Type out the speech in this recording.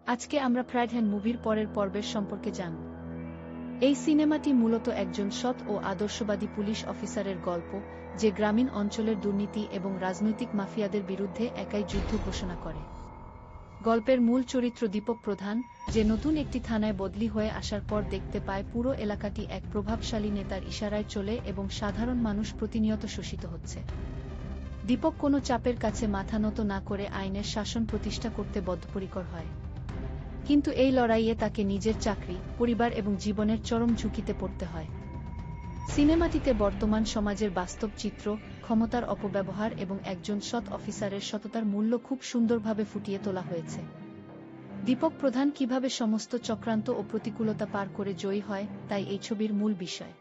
আজকে আমরা pride hand মুভির পরের পর্বের সম্পর্কে জানব। এই সিনেমাটি মূলত একজন সৎ ও আদর্শবাদী পুলিশ অফিসারের গল্প, যে গ্রামীণ অঞ্চলের দুর্নীতি এবং রাজনৈতিক মাফিয়াদের বিরুদ্ধে একাই যুদ্ধ ঘোষণা করে। গল্পের মূল চরিত্র দীপক প্রধান, যে নতুন একটি থানায় বদলি হয়ে আসার পর দেখতে পায় পুরো এলাকাটি এক প্রভাবশালী নেতার ইশারায় চলে এবং সাধারণ মানুষ প্রতিনিয়ত শোষিত হচ্ছে। দীপক কোনো চাপের কাছে মাথা নত না করে আইনের শাসন প্রতিষ্ঠা করতে বদ্ধপরিকর হয়। কিন্তু এই লড়াইয়ে তাকে নিজের চাকরি, পরিবার এবং জীবনের চরম ঝুঁকিতে পড়তে হয়। সিনেমাটিতে বর্তমান সমাজের বাস্তব চিত্র, ক্ষমতার অপব্যবহার এবং একজন সৎ অফিসারের সততার মূল্য খুব সুন্দরভাবে ফুটিয়ে তোলা হয়েছে। দীপক প্রধান কিভাবে সমস্ত চক্রান্ত ও প্রতিকূলতা পার করে জয়ী হয়, তাই এই ছবির মূল বিষয়।